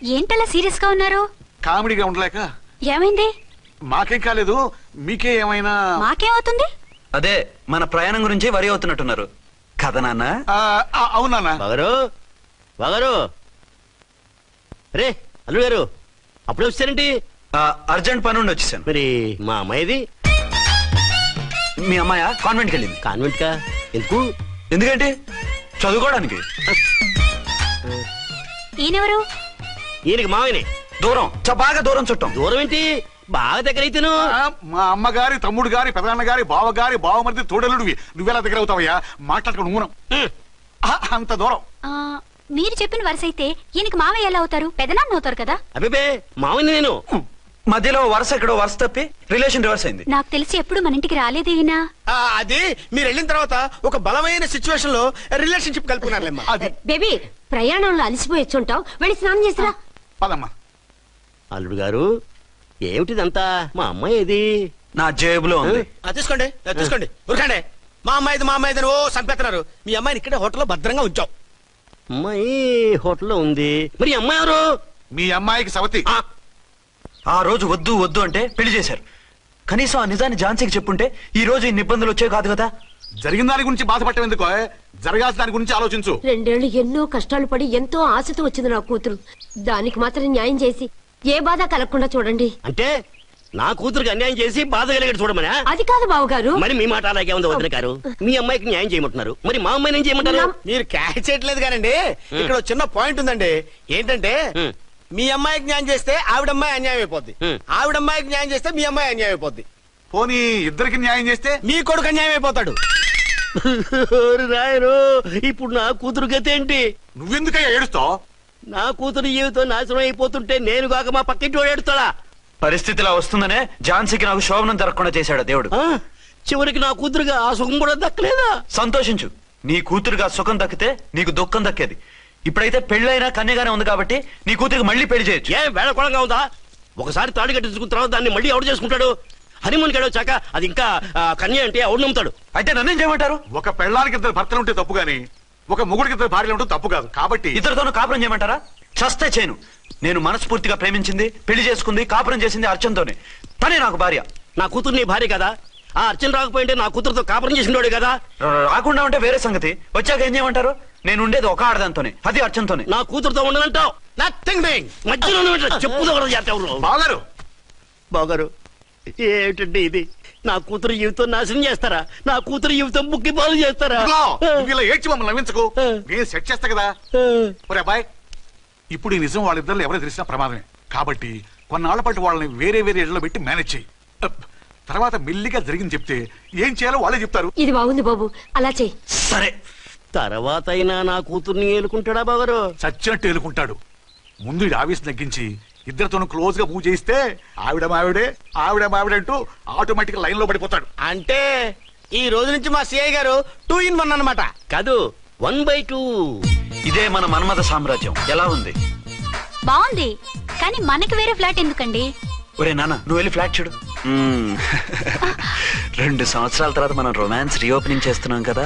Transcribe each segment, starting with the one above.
ఏంటలా సీరియస్ గా ఉన్నారు? కామెడీగా ఉండలేక. ఏమైంది? మాకేం కాలేదు, మీకే ఏమైనా? మాకేమవుతుంది? అదే మన ప్రయాణం గురించి వరి అవుతున్నట్టున్నారు కదా నాన్న? అవునా బాగారు రే అల్లుడు గారు అప్పుడే వచ్చారేంటి? అర్జెంట్ పని ఉండి వచ్చేసాను. మరి మా అమ్మాయిది? మీ అమ్మాయ కాన్వెంట్కి వెళ్ళింది. కాన్వెంట్ కా? ఎందుకు? ఎందుకంటే చదువుకోవడానికి. ఈయనెవరు? ఈయనకి మావయ్యనే. దూరం, బాగా దూరం చుట్టాం. దూరం ఏంటి, బాగా దగ్గర అయితేను. మా అమ్మగారి, తమ్ముడు గారి, పెదనాన్న గారి, బావగారి, బావమరిది, తోడలుడివి. నువ్వెలా దగ్గర అవుతావయ్యా? మాట్లాడుకుని ఊనం అంత దూరం. మీరు చెప్పిన వరుస అయితే ఈయనకి మావయ్య ఎలా అవుతారు? పెదనాన్న అవుతారు కదా. అబ్బే మావయ్య నేను. మధ్యలో వరుస ఎక్కడో వరుస తప్పి రిలేషన్ రివర్స్ అయింది. నాకు తెలిసి ఎప్పుడు మన ఇంటికి రాలేదు ఈయన. అది మీరు వెళ్ళిన తర్వాత ఒక బలమైన సిచ్యువేషన్ లో రిలేషన్షిప్ కలుపుకున్నారులేమ్మా. బేబీ ప్రయాణంలో అలసిపోయి వచ్చుంటావు, వెళ్ళి స్నానం చేసిరా. పదమ్మా. అల్లుడు గారు ఏమిటిదంతా? మా అమ్మాయి ఏది? నా జేబులో ఉంది. తీసుకోండి తీసుకోండి, ఉరకండి. మా అమ్మాయిది ఓ సంపెత్తనారు. మీ అమ్మాయిని ఇక్కడే హోటల్లో భద్రంగా ఉంచాం. అమ్మాయి హోటల్లో ఉంది. మరి అమ్మాయి ఎవరు? మీ అమ్మాయికి సవతి. ఆ రోజు వద్దు వద్దు అంటే పెళ్లి చేశారు. కనీసం ఆ నిజాన్ని ఝాన్సీకి చెప్పుంటే ఈ రోజు ఇన్ని ఇబ్బందులు వచ్చే కాదు కదా. జరిగిన దాని గురించి బాధపడటం ఎందుకో, జరగాల్సిన దాని గురించి ఆలోచించు. 2 ఏళ్లు ఎన్నో కష్టాలు పడి ఎంతో ఆశతో వచ్చింది నా కూతురు. దానికి మాత్రం న్యాయం చేసి ఏ బాధ కలగకుండా చూడండి. అంటే నా కూతురికి అన్యాయం చేసి బాధ కలిగేది చూడమనా? అది కాదు బావగారు. మరి మీ మాట అలాగే ఉంది వదిన గారు. మీ అమ్మాయికి న్యాయం చేయమంటున్నారు, మరి మా అమ్మాయిని ఏం చేయమంటారు? మీరు క్యాచ్ చేయట్లేదు కానండి, ఇక్కడ చిన్న పాయింట్ ఉందండి. ఏంటంటే మీ అమ్మాయికి న్యాయం చేస్తే ఆవిడమ్మాయి అన్యాయం అయిపోద్ది, ఆవిడమ్మాయికి న్యాయం చేస్తే మీ అమ్మాయి అన్యాయం అయిపోద్ది. పోనీ ఇద్దరికి న్యాయం చేస్తే మీ కొడుకు అన్యాయం అయిపోతాడు. రాయరు, ఇప్పుడు నా కూతురు గతి ఏంటి? నువ్వెందుకయ్యా ఏడుస్తావు? నా కూతురు జీవితం నాశనం అయిపోతుంటే నేను కాక మా పక్కింటి వాడు ఏడుస్తాడా? పరిస్థితిలా వస్తుందనే ఝాన్సీకి నాకు శోభనం జరగకుండా చేశాడు దేవుడు. చివరికి నా కూతురుగా ఆ సుఖం కూడా దక్కలేదా? సంతోషించు, నీ కూతురుగా సుఖం దక్కితే నీకు దుఃఖం దక్కేది. ఇప్పుడైతే పెళ్ళైనా కన్యగానే ఉంది కాబట్టి నీ కూతురికి మళ్ళీ పెళ్లి చేయొచ్చు. ఏం వేళకోళంగా ఉందా? ఒకసారి తాడు కట్టించుకున్న తర్వాత దాన్ని మళ్ళీ ఎవడు చేసుకుంటాడు? హనీమూన్ గడ వచ్చాక అది ఇంకా కన్య అంటే ఎవడు నమ్ముతాడు? అయితే నన్నేం చేయమంటారు? ఒక పెళ్ళానికి 2 భర్తలు ఉంటే తప్పు గాని ఒక మొగుడికి 2 భార్యలు ఉంటే తప్పు కాదు. కాబట్టి ఇద్దరితోనూ కాపురం చేయమంటారా? చస్తే చేయను. నేను మనస్ఫూర్తిగా ప్రేమించింది, పెళ్లి చేసుకుంది, కాపురం చేసింది అర్చనతోనే. తనే నాకు భార్య. నా కూతురు నీ భార్య కదా? ఆ అర్చన రాకపోయింటే నా కూతురుతో కాపురం చేసినోడే కదా? రాకుండా ఉంటే వేరే సంగతి. వచ్చాక ఏం చేయమంటారు? నేను ఉండేది ఒక ఆడదాంతోనే, అది అర్చనతోనే. నా కూతురుతో ఉండనంటావు? మధ్యలో చెప్పుదారు బాగారు. బాగారు ఏమిటండి ఇది? నా కూతురు జీవితం నాశనం చేస్తారా? నా కూతురు జీవితం బుక్కి పాలు చేస్తారా? ఇలా ఏడ్చి మమ్మల్ని నవ్వించకు, నేను సెట్ చేస్తా కదా. ఒరే అబ్బాయి, ఇప్పుడు ఈ నిజం వాళ్ళిద్దరు ఎవరో తెలిసినా ప్రమాదమే. కాబట్టి కొన్నాళ్ల పాటు వాళ్ళని వేరే వేరే ఇళ్లలో పెట్టి మేనేజ్ చేయి. తర్వాత మెల్లిగా జరిగింది చెప్తే ఏం చేయాలో వాళ్ళే చెప్తారు. ఇది బాగుంది బాబు, అలా చెయ్యి. సరే, తర్వాత అయినా నా కూతుర్ని ఏలుకుంటాడా బాగారు? చచ్చినట్టు ఏలుకుంటాడు. ముందు ఈ ఆవేశం తగ్గించి ఇద్దరితోనూ క్లోజ్ గా మూవ్ చేయిస్తే ఆవిడ మావిడే ఆవిడ మావిడంటూ ఆటోమేటిక్ లైన్ లో పడిపోతాడు. అంటే ఈ రోజు నుంచి మా సిఐ గారు 2 in 1 అన్నమాట. కాదు, 1/2. ఇదే మన మన్మథ సామ్రాజ్యం. ఎలా ఉంది? బాగుంది, కానీ మనకి వేరే ఫ్లాట్ ఎందుకండి? ఒరే నాన్న, నువ్వు వెళ్ళి ఫ్లాట్ చూడు. 2 సంవత్సరాల తర్వాత మనం రొమాన్స్ రీఓపెనింగ్ చేస్తున్నాం కదా.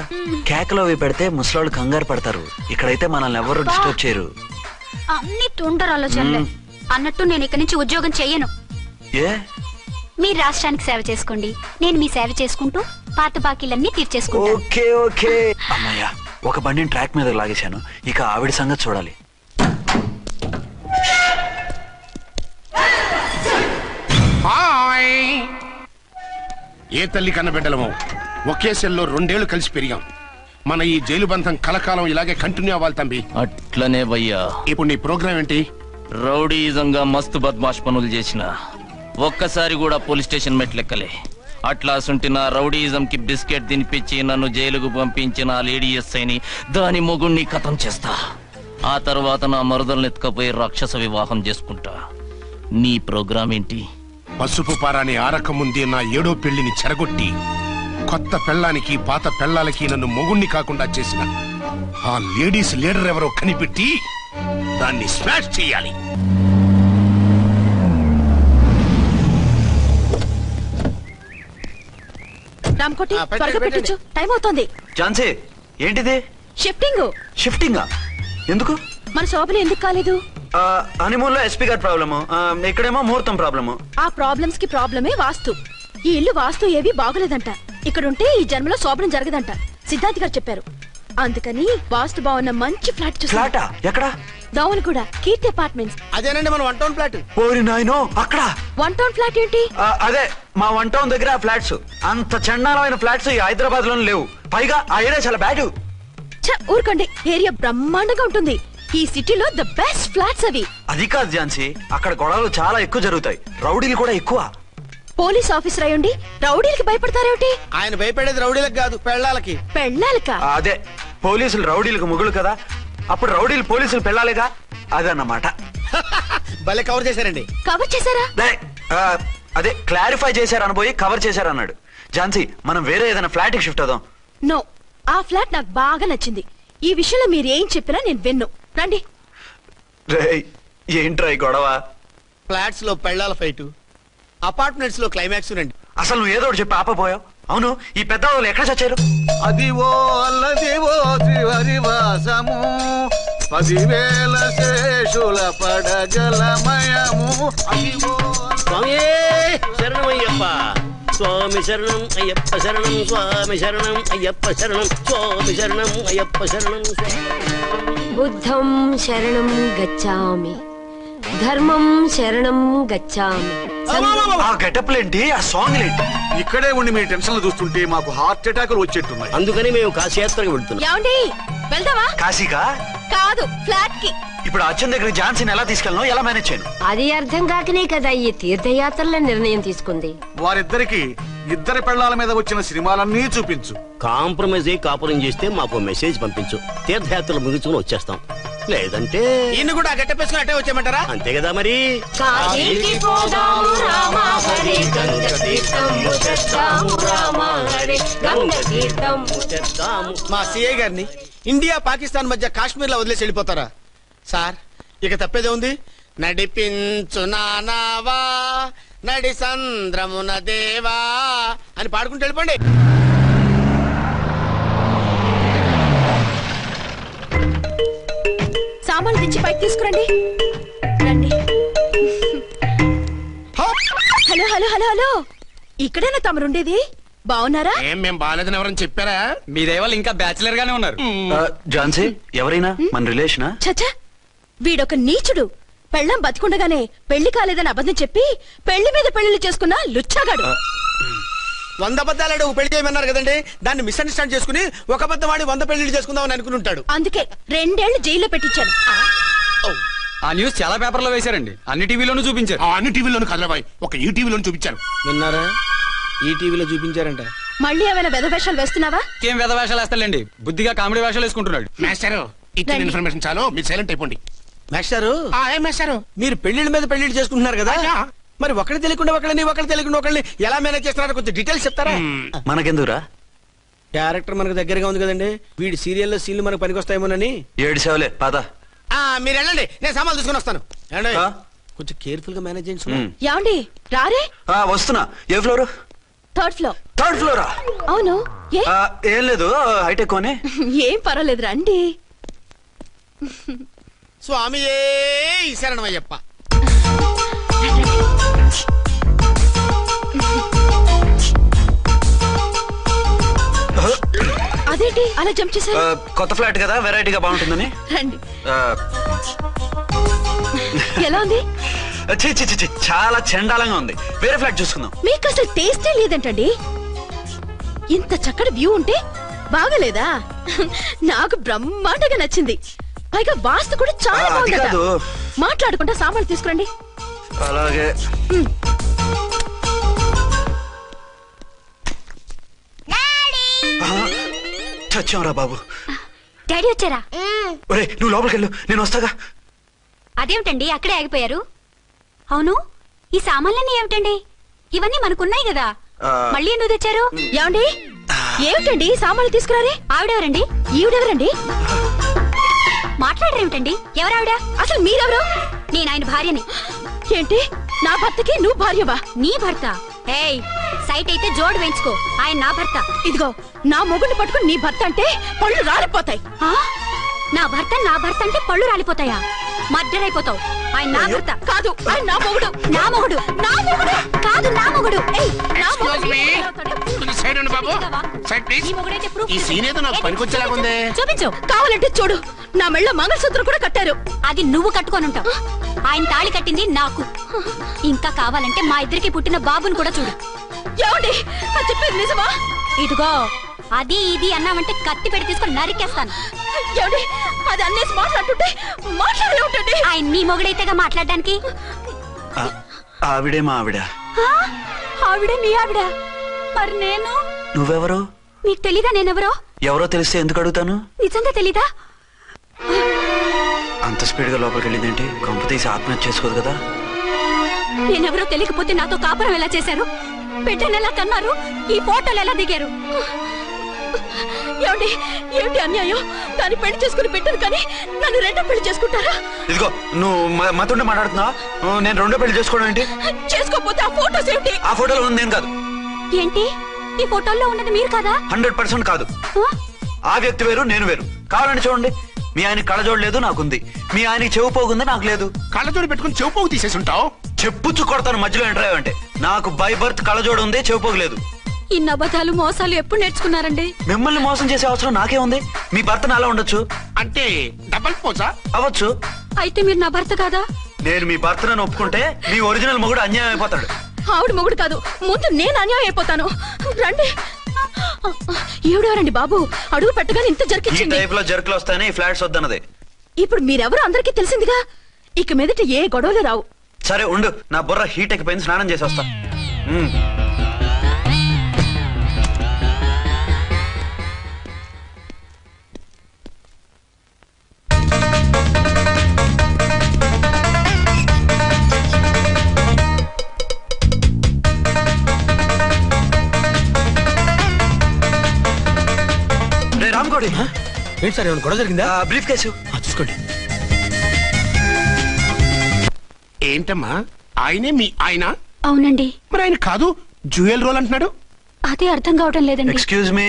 కేకలో అవి పెడితే ముసలాళ్ళు కంగారు పడతారు. ఇక్కడైతే మనల్ని ఎవరు డిస్టర్బ్ చేయరు. అన్ని తొందర ఆలోచనలే. అన్నట్టు నేను ఇక్కడి నుంచి ఉద్యోగం చెయ్యను. ఏ? మీరు రాష్ట్రానికి సేవ చేసుకోండి, నేను మీ సేవ చేసుకుంటూ పాత బాకీలన్నీ తీర్చేసుకుంటాను. Okay okay. అమ్మయ్య, ఒక బండిని ట్రాక్ మీద లాగేశాను. ఇక ఆవిడ సంగతి చూడాలి. ఏ తల్లి కన్న బిడ్డలమో ఒకే సెల్లో 2 ఏళ్లు కలిసి పెరిగాం. మన ఈ జైలు బంధం కలకాలం ఇలాగే కంటిన్యూ అవ్వాలి తంబి. అట్లనే భయ్యా. ఇప్పుడు నీ ప్రోగ్రామ్ ఏంటి? రౌడీజంగా మస్తు బద్మాష్ పనులు చేసిన ఒక్కసారి కూడా పోలీస్ స్టేషన్ మెట్లెక్కలే. అట్లా సుంటి నా రౌడీజం కి బిస్కెట్ తినిపించి నన్ను జైలుకు పంపించిన లేడీ ఎస్ఐని దాని మొగుణ్ణి కథం చేస్తా. ఆ తర్వాత నా మరుదల్ని ఎత్తుకపోయి రాక్షస వివాహం చేసుకుంటా. నీ ప్రోగ్రామ్ ఏంటి? పసుపు పారాని ఆరక ముందే నా 7వ పెళ్లిని చెరగొట్టి కొత్త పెళ్ళానికి పాత పెళ్ళాలకి నన్ను మొగుణ్ణి కాకుండా చేసిన ఆ లేడీస్ లీడర్ ఎవరో కనిపెట్టి దాన్ని స్మాష్ చేయాలి. రామకోటి త్వరగా పెట్టించు, టైం అవుతోంది. ఝాన్సీ, ఏంటిది? షిఫ్టింగ్. షిఫ్టింగా? ఎందుకు? మన శోభన ఎందుకు కాలేదు? హనీమూన్ లో ఎస్పీ గారి ప్రాబ్లము, ఇక్కడేమో ముహూర్తం ప్రాబ్లము. ఆ ప్రాబ్లమ్స్ కి ప్రాబ్లమే వాస్తు. ఈ ఇల్లు వాస్తు ఏవి బాగోలేదంట. ఇక్కడుంటే ఈ జన్మలో శోభనం జరగదంట సిద్ధార్థ్ గారు చెప్పారు. అందుకని వాస్తు బాగున్న మంచి ఫ్లాట్ ఫ్లాటా? ఎక్కడ? దౌన్ కూడా కీర్తి అపార్ట్మెంట్స్. అదేనండి మన 1 టౌన్ ఫ్లాట్. ఓరి నాయనో, అక్కడ 1 టౌన్ ఫ్లాట్ ఏంటి? అదే మా 1 టౌన్ దగ్గర ఫ్లాట్స్. అంత చండాలమైన ఫ్లాట్స్ ఈ హైదరాబాద్ లో లేవు. పైగా ఆ ఏరియా చాలా బ్యాడ్. ఊరుకోండి, ఏరియా బ్రహ్మాండంగా ఉంటుంది. ఈ సిటీలో ద బెస్ట్ ఫ్లాట్స్ అవి. అది కాదు ఝాన్సీ, అక్కడ గొడవలు చాలా ఎక్కువ జరుగుతాయి, రౌడీలు కూడా ఎక్కువ. పోలీస్ ఆఫీసర్ అయ్యుండి రౌడీలకి భయపడతారేమిటి? ఆయన భయపడేది రౌడీలకు కాదు, పెళ్ళాలకి. పెళ్ళాలకా? అదే, పోలీసులు రౌడీలకు మొగులు కదా, అప్పుడు రౌడీలు పోలీసులు పెళ్ళాలిగా, అదన్నమాట. భలే కవర్ చేశారండి. కవర్ చేశారా? అదే క్లారిఫై చేశారని పోయి కవర్ చేశారన్నాడు. ఝాన్సీ, మనం వేరే ఏదైనా ఫ్లాట్ కి షిఫ్ట్ అవుదాం. నో, ఆ ఫ్లాట్ నాకు బాగా నచ్చింది. ఈ విషయంలో మీరు ఏం చెప్పినా నేను విన్ను. రండి. ఏంట్రా ఈ గొడవ? ఫ్లాట్స్ లో పెళ్ళాల ఫైట్, అపార్ట్మెంట్స్ లో క్లైమాక్స్ రండి. అసలు నువ్వు ఏదో చెప్పి ఆపపోయావు. అవును, ఈ పెద్ద వాళ్ళు ఎక్కడ చచ్చారు? అదివో అల్లదివో త్రివరివాసము 10,000 శేషుల పడగలమయము. అదివో స్వామి శరణమయ్యప్ప, స్వామి శరణం అయ్యప్ప శరణం, స్వామి శరణం అయ్యప్ప శరణం, స్వామి శరణం అయ్యప్ప శరణం. బుద్ధం శరణం గచ్చామి, ధర్మం శరణం గచ్చామి. ఆ గెటప్లేంటి, ఆ సాంగ్ ఏంటి? ఇక్కడే ఉండి మీ టెన్షన్లు చూస్తుంటే మాకు హార్ట్ అటాకులు వచ్చేట్టున్నాయి. అందుకని మేము కాశీయాత్రకు వెళ్తున్నాం. ఏమండి, వెళ్దామా? కాశీకా? కాదు, ఫ్లాట్ కి. ఇప్పుడు అచ్చన్ దగ్గర ఝాన్సీని ఎలా తీసుకెళ్ళను, ఎలా మేనేజ్ చేయను? అది అర్థం కాకనే కదా ఈ తీర్థయాత్రల నిర్ణయం తీసుకుంది. వారిద్దరికి ఇద్దరి పెళ్ళాల మీద వచ్చిన సినిమాలన్నీ చూపించు. కాంప్రమైజ్ అయ్యి కాపురం చేస్తే మాకు మెసేజ్ పంపించు, తీర్థయాత్రలు ముగించుకుని వచ్చేస్తాం. లేదంటే ఈయన కూడా గట్ట pesకుని అట్టే వచ్చేయమంటారా? అంతే కదా మరి. కాశీకి పోదాము రామా హరి, గంగ తీర్థము తెద్దాము రామా హరి, గంగ తీర్థము తెద్దాము. మా సిఐ గారిని ఇండియా పాకిస్తాన్ మధ్య కాశ్మీర్ లో వదిలేసి వెళ్ళిపోతారా సార్? ఇక తప్పేదే ఉంది. నడిపించు నానావా నడి సంద్రమున దేవా అని పాడుకుంటూ వెళ్ళిపోండి. సామాన్లు తెచ్చి పైకి తీసుకురండి. రండి. హలో హలో హలో హలో, ఇక్కడేనా తమరుండేది? బాగున్నారా? ఏం మేం బాగాలేదని ఎవరని చెప్పారా? మీ దయవల్ల ఇంకా బ్యాచిలర్ గానే ఉన్నారు. ఝాన్సీ ఎవరైనా మన రిలేషనా? చచ్చా, వీడొక నీచుడు. పెళ్ళం బతికుండగానే పెళ్లి కాలేదని అబద్ధం చెప్పి పెళ్లి మీద పెళ్లిళ్ళు చేసుకున్న లుచ్చాగాడు. 100 అబద్ధాలు పెళ్లి చేయమన్నారు కదండి, దాన్ని మిస్అండర్స్టాండ్ చేసుకుని ఒక అబద్ధం వాడి 100 పెళ్లిళ్ళు చేసుకుందామని అనుకుని ఉంటాడు. అందుకే 2 ఏళ్లు జైల్లో పెట్టించాను. ఆ న్యూస్ చాలా పేపర్లో వేశారండి, అన్ని టీవీలోనూ చూపించారు. అన్ని టీవీలోను కదలబాయ్, ఒక ఈ టీవీలోను చూపించారు. విన్నారా? ఈ టీవీలో చూపించారంట. మళ్ళీ ఏమైనా వెధవేషాలు వేస్తున్నావా? ఏం వెధ వేషాలు వేస్తాడండి, బుద్ధిగా కామెడీ వేషాలు వేసుకుంటున్నాడు. మాస్టారు, ఇచ్చిన ఇన్ఫర్మేషన్ చాలు, మీరు సైలెంట్ అయిపోండి. మాస్టారు, ఏం మాస్టారు? మీరు పెళ్లిళ్ళ మీద పెళ్లిళ్ళు చేసుకుంటున్నారు కదా, మరి ఒకటి తెలియకుండా ఒకళ్ళని తెలియకుండా ఒకళ్ళని ఎలా మేనేజ్ చేస్తున్నారో కొంచెం డీటెయిల్స్ చెప్తారా? మనకెందుకురా? క్యారెక్టర్ మనకు దగ్గరగా ఉంది కదండి, వీడి సీరియల్లో సీన్లు మనకు పనికొస్తాయేమోనని. 7 సేవలే పద. మీరు వెళ్ళండి, నేను సామాన్లు తీసుకుని వస్తాను. కొంచెం కేర్ఫుల్ గా మేనేజ్ చేయండి. ఏమండి రారే? వస్తున్నా. ఏ ఫ్లోర్? 3rd floor. 3rd ఫ్లోరా? అవును. ఏం లేదు, హైటెక్ కోనే. ఏం పర్వాలేదు, రండి. స్వామియే శరణమయ్యప్ప. అదేంటి అలా జంప్ చేశారు? కొత్త ఫ్లాట్ కదా, వెరైటీగా బాగుంటుందని. రండి. ఎలా ఉంది? చాలా చండాలంగా ఉంది, వేరే ఫ్లాట్ చూసుకుందాం. మీకు అసలు టేస్టే లేదంటండి. ఇంత చక్కటి వ్యూ ఉంటే బాగలేదా? నాకు బ్రహ్మాండంగా నచ్చింది. పైగా వాస్తు కూడా చాలా బాగుంది. మాట్లాడుకుంటా సామాన్లు తీసుకురండి. అలాగే. చచ్చాంరా బాబు. డాడీ వచ్చారా? ఒరే నువ్వు లోపలికి వెళ్ళు, నేను వస్తాగా. అదేమిటండి అక్కడే ఆగిపోయారు? అవును, ఈ సామాన్లన్నీ ఏమిటండి? ఇవన్నీ మనకున్నాయి కదా, మళ్ళీ ఎందుకు తెచ్చారు? ఏమండి, ఏమిటండి సామాన్లు తీసుకురారే? ఆవిడెవరండి? ఈవిడెవరండి? మాట్లాడరేమిటండి? ఎవరావిడ? అసలు మీరెవరు? నేను ఆయన భార్యని. ఏంటి, నా భర్తకి నువ్వు భార్యవా? నీ భర్త? ఏయ్, సైట్ అయితే జోడు వేయించుకో, ఆయన నా భర్త. ఇదిగో, నా మొగుడిని పట్టుకుని నీ భర్త అంటే పళ్ళు రాలిపోతాయి. నా భర్త అంటే పళ్ళు రాలిపోతాయా? మర్డర్ అయిపోతావు. ఆయన నా భర్త కాదు, ఆయన నా మొగుడు. నా మొగుడు నా మొగుడు కాదు, నా మొగుడు. ఏయ్, నా మొగుడు. ఈ మొగుడైతే proof ఈ సీన్ ఏదో నాకు పనికొచ్చేలాగుందే. చూపించు. కావాలంటే చూడు, నా మెళ్ళ మంగళసూత్రం కూడా కట్టారు. అది నువ్వు కట్టుకొని ఉంటావు. ఆయన తాళి కట్టింది నాకు. ఇంకా కావాలంటే మా ఇద్దరికి పుట్టిన బాబుని కూడా చూడు. ఏమండి, అది చెప్పేది నిజమా? ఇదిగో, అది ఇది అన్నావంటే కత్తి పెట్టి తీసుకొని నరికేస్తాను. ఏమండి, అది అన్నేసి మాట్లాడుతుంటే మాట్లాడే ఉంటుంది. ఆయన నీ మొగుడైతేగా మాట్లాడడానికి. ఆవిడే మా ఆవిడ. ఆవిడే మీ ఆవిడ. మరి నేను? నువ్వెవరు? నీకు తెలీదా నేనెవరో? ఎవరో తెలిస్తే ఎందుకు అడుగుతాను? నిజంగా తెలీదా? అంత స్పీడ్ గా లోపలికి వెళ్ళిందేంటి? కొంప తీసి ఆత్మహత్య చేసుకోదు కదా? నేనెవరో తెలియకపోతే నాతో కాపురం ఎలా చేశారు? బిడ్డను ఎలా కన్నారు? ఈ ఫోటోలు ఎలా దిగారు? ఏమండి, ఏమిటి అన్యాయం? దాన్ని పెళ్లి చేసుకుని బిడ్డను కానీ నన్ను రెండో పెళ్లి చేసుకుంటారా? ఇదిగో, నువ్వు మాతోనే మాట్లాడుతున్నా. నేను రెండో పెళ్లి చేసుకోవడం ఏంటి? చేసుకోకపోతే ఆ ఫోటోస్ ఏమిటి? ఆ ఫోటోలో ఉంది నేను కాదు. ఏంటి, ఈ ఫోటోల్లో ఉన్నది మీరు కాదా? 100% కాదు. ఆ వ్యక్తి వేరు, నేను వేరు. కావాలంటే చూడండి. మీ ఆయన కళ్ళజోడు లేదు, నాకుంది. మీ ఆయనకి చెవు పోగుంది, నాకు లేదు. కళ్ళజోడు పెట్టుకుని చెవు పోగు తీసేసి ఉంటావు. చెప్పుచ్చు కొడతాను మధ్యలో ఎంటర్ అంటే. నాకు బై బర్త్ కళ్ళజోడు ఉంది, చెవు పోగు లేదు. ఇన్ని అబద్ధాలు మోసాలు ఎప్పుడు నేర్చుకున్నారండి? మిమ్మల్ని మోసం చేసే అవసరం నాకే ఉంది. మీ భర్త నాలా ఉండొచ్చు. అంటే డబల్ పోజా? అవ్వచ్చు. అయితే మీరు నా భర్త కాదా? నేను మీ భర్తను ఒప్పుకుంటే మీ ఒరిజినల్ మొగుడు అన్యాయం అయిపోతాడు. ఆవిడ మొగుడు కాదు, ముందు నేను అన్యాయం అయిపోతాను. రండి. ఈవిడెవరండి బాబు? అడుగు పెట్టగానే ఇంత ఈ జరికిచ్చింది. టైప్ లో జర్కులు వస్తాయని ఈ ఫ్లాట్స్ వద్దన్నది. ఇప్పుడు మీరెవరో అందరికీ తెలిసిందిగా. ఇక మీదట ఏ గొడవలు రావు. సరే ఉండు, నా బుర్ర హీట్ ఎక్కిపోయింది, స్నానం చేసి వస్తా. రామ్కోడి, ఏంటి సార్, ఏమైనా గొడవ జరిగిందా? బ్రీఫ్ కేసు చూసుకోండి. ఏంటమ్మా, ఆయనే మీ ఆయన? అవునండి. మరి ఆయన కాదు, జ్యూయల్ రోల్ అంటున్నాడు. అదే అర్థం కావటం లేదండి. Excuse me.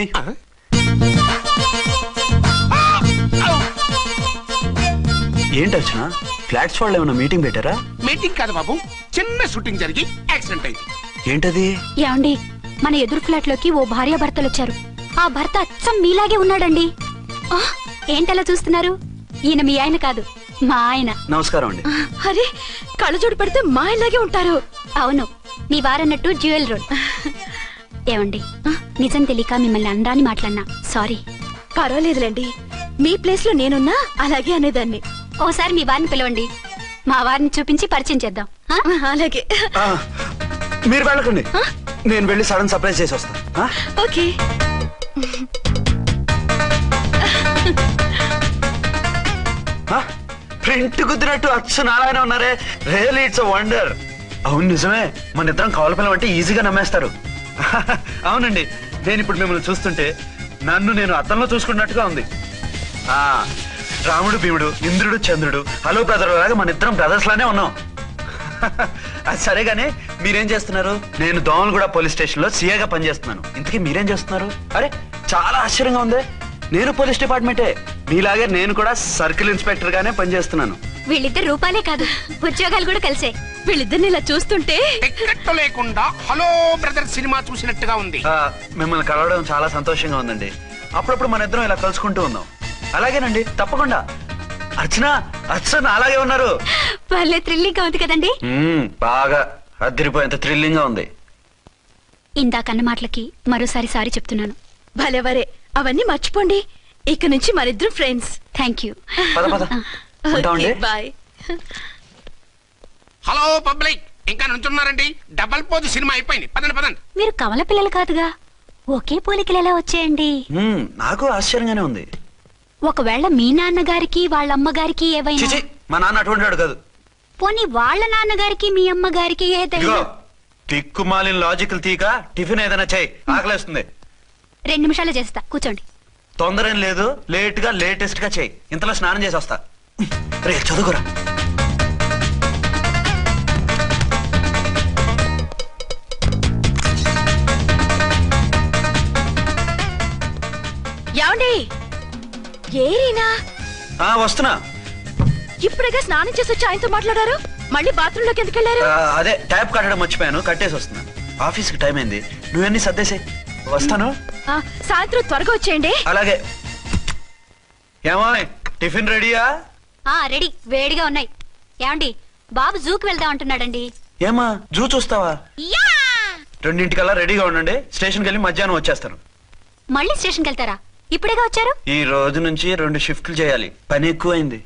ఏంటి అర్చన, ఫ్లాట్స్ వాళ్ళు ఏమైనా మీటింగ్ పెట్టారా? మీటింగ్ కాదు బాబు, చిన్న షూటింగ్ జరిగి యాక్సిడెంట్ అయింది. ఏంటది? ఏమండి, మన ఎదురు ఫ్లాట్ లోకి ఓ భార్య భర్తలు వచ్చారు. ఆ భర్త అచ్చం మీలాగే ఉన్నాడండి. ఏంటలా చూస్తున్నారు? ఈయన మీ ఆయన కాదు, మా ఆయన. నమస్కారం అండి. అరే, కళ్ళజోడు పెడితే మా ఇలాగే ఉంటారు. అవును, మీ వారన్నట్టు జ్యువెల్ రోడ్. ఏమండి, నిజం తెలియక మిమ్మల్ని అందాన్ని మాట్లాడినా సారీ. పర్వాలేదులేండి, మీ ప్లేస్ లో నేనున్నా అలాగే అనేదాన్ని. ఓసారి మీ వారిని పిలవండి, మా వారిని చూపించి పరిచయం చేద్దాం. అలాగే. మీరు వెళ్ళకండి, నేను వెళ్ళి సడన్ సర్ప్రైజ్ చేసి వస్తా. ఓకే. ప్రింట్ కుదిరినట్టు అచ్చు నారాయణ ఉన్నారే. Really it's a wonder. అవును, నిజమే. మన ఇద్దరం కవల పిల్లం అంటే ఈజీగా నమ్మేస్తారు. అవునండి, నేను ఇప్పుడు మిమ్మల్ని చూస్తుంటే నన్ను నేను అద్దంలో చూసుకున్నట్టుగా ఉంది. రాముడు భీముడు, ఇంద్రుడు చంద్రుడు, హలో బ్రదర్ లాగా మన ఇద్దరం బ్రదర్స్ లానే ఉన్నాం. అది సరేగానే, మీరేం చేస్తున్నారు? నేను దోమలగూడ పోలీస్ స్టేషన్ లో సీఏగా పనిచేస్తున్నాను. ఇంతకీ మీరేం చేస్తున్నారు? అరే, చాలా ఆశ్చర్యంగా ఉంది. నేను పోలీస్ డిపార్ట్మెంటే, మీలాగే నేను కూడా సర్కిల్ ఇన్స్పెక్టర్ గానే పనిచేస్తున్నాను. వీళ్ళిద్దరు రూపాలే కాదు, ఉద్యోగాలు కూడా కలిసే. వీళ్ళిద్దరిని ఇలా చూస్తుంటే టికెట్ లేకుండా హలో బ్రదర్ సినిమా చూసినట్టుగా ఉంది. మిమ్మల్ని కలవడం చాలా సంతోషంగా ఉందండి. అప్పుడప్పుడు మన ఇద్దరం ఇలా కలుసుకుంటూ ఉందాం. అలాగేనండి, తప్పకుండా. అర్చన, అర్చన అలాగే ఉన్నారు. వాళ్ళే థ్రిల్లింగ్ గా ఉంది కదండి. బాగా అదిరిపోయేంత థ్రిల్లింగ్ గా ఉంది. ఇందాకన్న మాటలకి మరోసారి సారీ చెప్తున్నాను. భలేవరే, అవన్నీ మర్చిపోండి. ఇక నుంచి మరిద్దరు friends. Thank you. Bye. Hello public, ఇంకా నుంచున్నారండి? డబల్ పోజ్ సినిమా అయిపోయింది, పదండి పదండి. మీరు కమల పిల్లలు కాదుగా, ఒకే పోలికలు ఎలా వచ్చాయండి? నాకు ఆశ్చర్యంగానే ఉంది. ఒకవేళ మీ నాన్నగారికి వాళ్ళ అమ్మగారికి ఏవైనా? మా నాన్న అటువంటి వాడు కాదు. పోనీ వాళ్ళ నాన్నగారికి మీ అమ్మగారికి ఏదైనా? తిక్కుమాలిన లాజికల్ తీక టిఫిన్ ఏదైనా చేయి, ఆకలేస్తుంది. 2 నిమిషాలు చేస్తా, కూర్చోండి. తొందర ఏం లేదు, లేట్ గా లేటెస్ట్ గా చేయి. ఇంతలో స్నానం చేసి వస్తా. రే చదువుకురా. ఏమండి, ఏరీనా? వస్తున్నా. ఇప్పుడేగా స్నానం చేసి వచ్చి ఆయనతో మాట్లాడారు, మళ్ళీ బాత్రూమ్ లోకి ఎందుకు వెళ్ళారు? అదే ట్యాప్ కట్టడం మర్చిపోయాను, కట్టేసి వస్తున్నాను. ఆఫీస్కి టైం అయింది, నువ్వన్నీ సర్దేసే. వస్తాను. సాయంత్రం త్వరగా వచ్చేయండి. అలాగే. ఏమో టిఫిన్ రెడీయా? రెడీ, వేడిగా ఉన్నాయి. ఏమండి, బాబు జూకి వెళ్దాం అంటున్నాడండి. ఏమా జూ చూస్తావా? 2:00కల్లా రెడీగా ఉండండి, స్టేషన్కి వెళ్ళి మధ్యాహ్నం వచ్చేస్తాను. మళ్ళీ స్టేషన్కి వెళ్తారా? ఇప్పుడేగా వచ్చారు. ఈ రోజు నుంచి 2 షిఫ్ట్లు చేయాలి, పని ఎక్కువైంది.